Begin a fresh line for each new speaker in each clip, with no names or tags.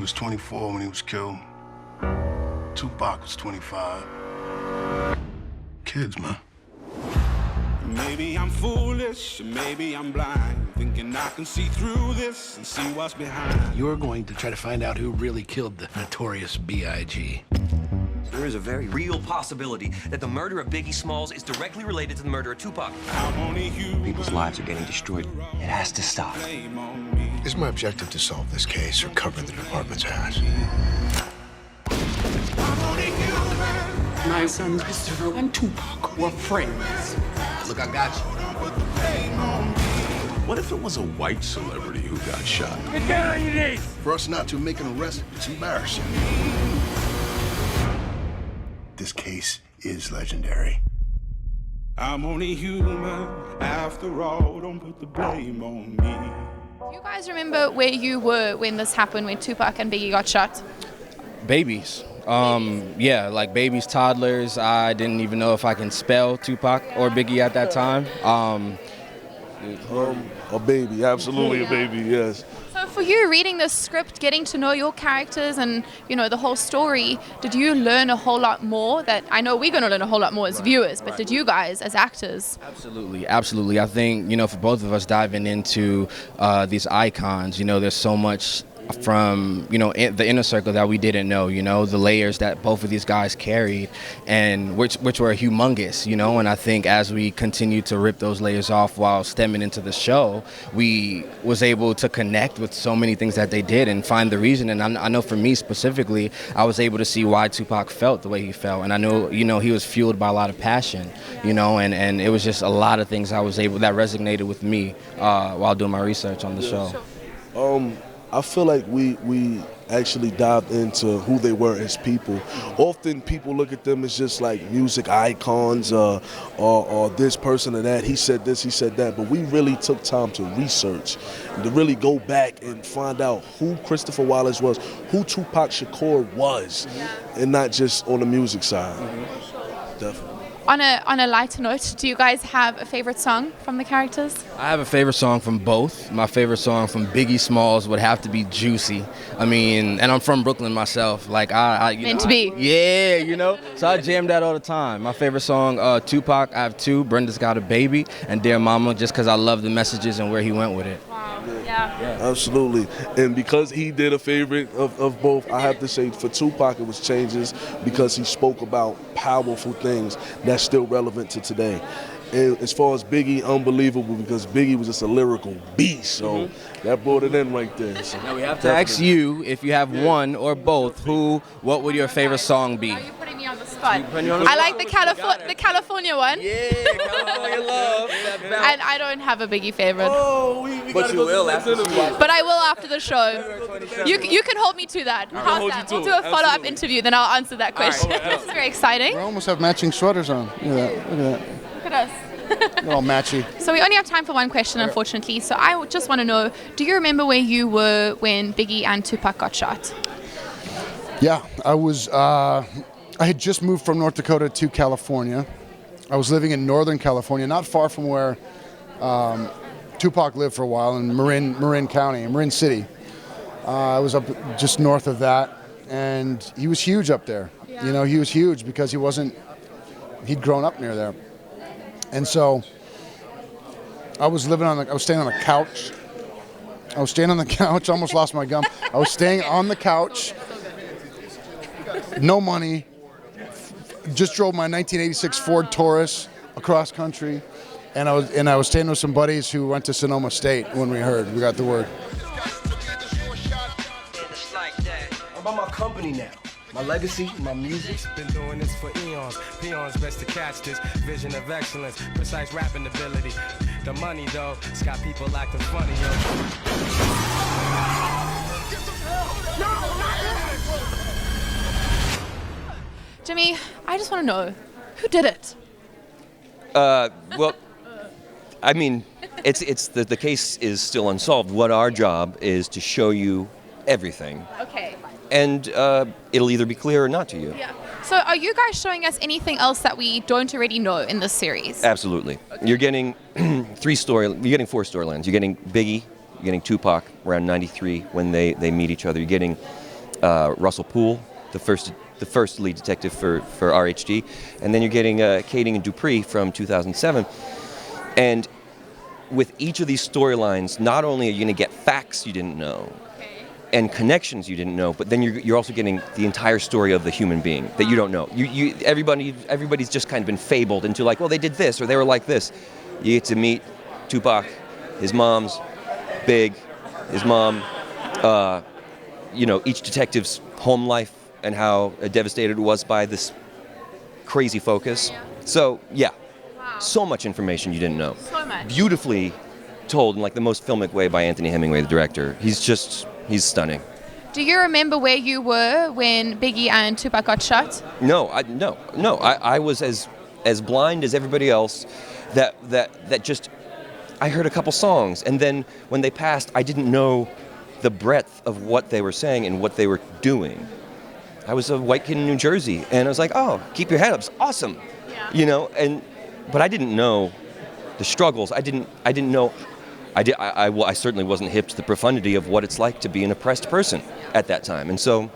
was 24 when he was killed. Tupac was 25. Kids, man.
Maybe I'm foolish, maybe I'm blind, thinking I can see through this and see what's behind.
You're going to try to find out who really killed the notorious B.I.G.
There is a very real possibility that the murder of Biggie Smalls is directly related to the murder of Tupac.
People's lives are getting destroyed. It has to stop.
Is my objective to solve this case or cover the department's ass?
My son Christopher and Tupac were friends.
Look, I got you.
What if it was a white celebrity who got shot?
Get down on your knees!
For us not to make an arrest, it's embarrassing. This case is legendary.
I'm only human, after all, don't put the blame on me.
Do you guys remember where you were when this happened, when Tupac and Biggie got shot?
Babies. Yeah, like babies, toddlers. I didn't even know if I can spell Tupac or Biggie at that time.
A baby, absolutely a baby, yes.
So for you, reading this script, getting to know your characters and, you know, the whole story, did you learn a whole lot more that I know we're going to learn a whole lot more as viewers, but did you guys as actors?
Absolutely, absolutely. I think, you know, for both of us diving into these icons, you know, there's so much from, you know, the inner circle that we didn't know, you know, the layers that both of these guys carried and which were humongous, you know, and I think as we continue to rip those layers off while stemming into the show, we was able to connect with so many things that they did and find the reason. And I know for me specifically, I was able to see why Tupac felt the way he felt. And I know, you know, he was fueled by a lot of passion, you know, and it was just a lot of things that resonated with me while doing my research on the show.
I feel like we actually dived into who they were as people. Often people look at them as just like music icons or this person or that. He said this, he said that. But we really took time to research and to really go back and find out who Christopher Wallace was, who Tupac Shakur was, and not just on the music side. Definitely.
On a lighter note, do you guys have a favorite song from the characters?
I have a favorite song from both. My favorite song from Biggie Smalls would have to be Juicy. I mean, and I'm from Brooklyn myself. Like
Meant to be.
Yeah, you know. So I jam that all the time. My favorite song, Tupac, I have two. Brenda's Got a Baby and Dear Mama, just because I love the messages and where he went with it.
Wow. Yeah.
Absolutely. And because he did a favorite of both, I have to say for Tupac it was Changes because he spoke about powerful things that's still relevant to today. And as far as Biggie, unbelievable because Biggie was just a lyrical beast. So that brought it in right there. So
now we have to ask you, if you have one or both, what would your favorite song be?
Are you putting me on the spot? I like the California one.
Yeah, California Love.
And I don't have a Biggie favorite.
Oh,
but you will after the show.
But I will after the show. You can hold me to that. How's that? We'll do a follow-up interview, then I'll answer that question. This is very exciting.
We almost have matching sweaters on. Look at that. Look at that.
Look at us.
They're all matchy.
So we only have time for one question, unfortunately. So I just want to know, do you remember where you were when Biggie and Tupac got shot?
Yeah, I had just moved from North Dakota to California. I was living in Northern California, not far from where Tupac lived for a while in Marin County, in Marin City. I was up just north of that, and he was huge up there. Yeah. You know, he was huge because he'd grown up near there. And so I was staying on the couch. Almost lost my gum. I was staying on the couch, no money, just drove my 1986 Ford Taurus across country, and I was staying with some buddies who went to Sonoma State when we got the word.
I'm about my company now. My legacy, my music.
Been doing this for eons. Peons best to catch this vision of excellence, precise rapping ability. The money though, it's got people acting funny, yo.
Jimmy, I just want to know, who did it?
Well, I mean, it's the case is still unsolved. What our job is to show you everything.
Okay.
And it'll either be clear or not to you.
Yeah. So are you guys showing us anything else that we don't already know in this series?
Absolutely. Okay. You're getting you're getting 4 storylines. You're getting Biggie, you're getting Tupac around 93 when they meet each other. You're getting Russell Poole, the first lead detective for RHD, and then you're getting Kading and Dupree from 2007. And with each of these storylines, not only are you going to get facts you didn't know, and connections you didn't know, but then you're also getting the entire story of the human being that you don't know. Everybody's just kind of been fabled into like, well, they did this or they were like this. You get to meet Tupac, his mom's Big, his mom, each detective's home life and how devastated it was by this crazy focus. So yeah, so much information you didn't know.
So much.
Beautifully told in like the most filmic way by Anthony Hemingway, the director. He's stunning.
Do you remember where you were when Biggie and Tupac got shot?
No. I was as blind as everybody else. That just, I heard a couple songs, and then when they passed, I didn't know the breadth of what they were saying and what they were doing. I was a white kid in New Jersey, and I was like, oh, keep your head up, it's awesome, but I didn't know the struggles. I didn't know. I certainly wasn't hip to the profundity of what it's like to be an oppressed person at that time. And so,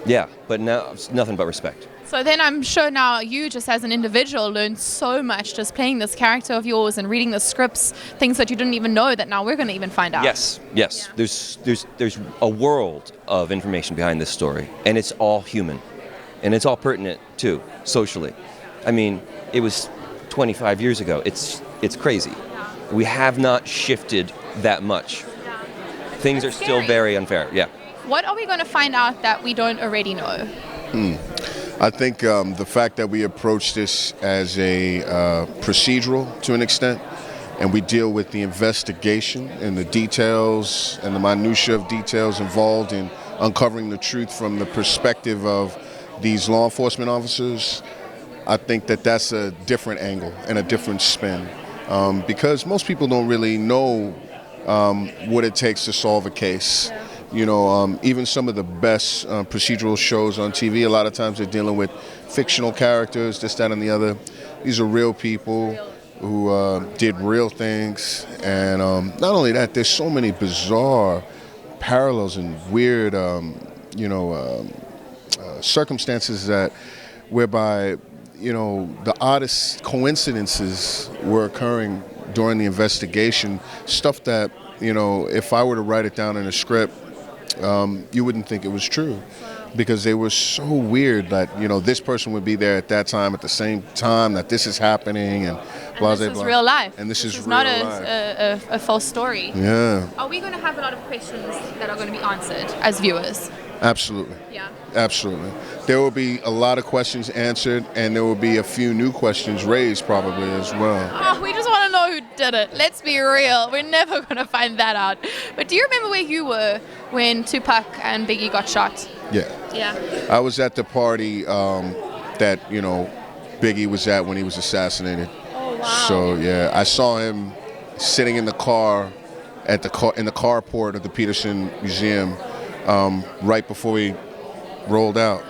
yeah, but now it's nothing but respect.
So then I'm sure now you just as an individual learned so much just playing this character of yours and reading the scripts, things that you didn't even know that now we're going to even find out.
Yes.
Yeah.
There's a world of information behind this story, and it's all human. And it's all pertinent, too, socially. I mean, it was 25 years ago. It's crazy. We have not shifted that much. Things are still very unfair. Yeah.
What are we going to find out that we don't already know?
I think the fact that we approach this as a procedural to an extent, and we deal with the investigation and the details and the minutiae of details involved in uncovering the truth from the perspective of these law enforcement officers, I think that that's a different angle and a different spin. Because most people don't really know what it takes to solve a case. Even some of the best procedural shows on TV, a lot of times they're dealing with fictional characters, this, that, and the other. These are real people who did real things. And not only that, there's so many bizarre parallels and weird, circumstances whereby the oddest coincidences were occurring during the investigation, stuff that, if I were to write it down in a script, you wouldn't think it was true because they were so weird that, this person would be there at that time at the same time that this is happening and blah, blah, blah.
This is real life.
And this is real
not
life.
a false story.
Yeah.
Are we going to have a lot of questions that are going to be answered as viewers?
Absolutely.
Yeah.
Absolutely. There will be a lot of questions answered, and there will be a few new questions raised probably as well.
Oh, we just want to know who did it. Let's be real. We're never going to find that out. But do you remember where you were when Tupac and Biggie got shot?
Yeah.
Yeah.
I was at the party that, Biggie was at when he was assassinated.
Oh, wow.
So, yeah, I saw him sitting in the car in the carport of the Peterson Museum right before he rolled out.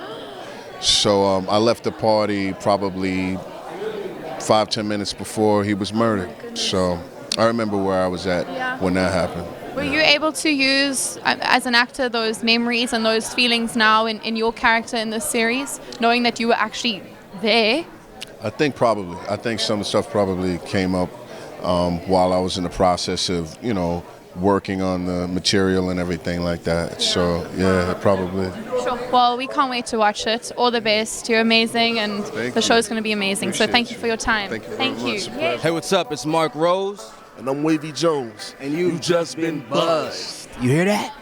So I left the party probably 5-10 minutes before he was murdered. So I remember where I was at when that happened.
Were you able to use, as an actor, those memories and those feelings now in your character in this series, knowing that you were actually there?
I think probably. I think some of the stuff probably came up while I was in the process of, working on the material and everything like that. So, yeah, probably.
Sure. Well, we can't wait to watch it. All the best. You're amazing, and the show's going to be amazing.
Appreciate
so thank you for your time.
Thank you very much.
Hey, what's up? It's Mark Rose.
And I'm Wavy Jones.
And you've just been buzzed. You hear that?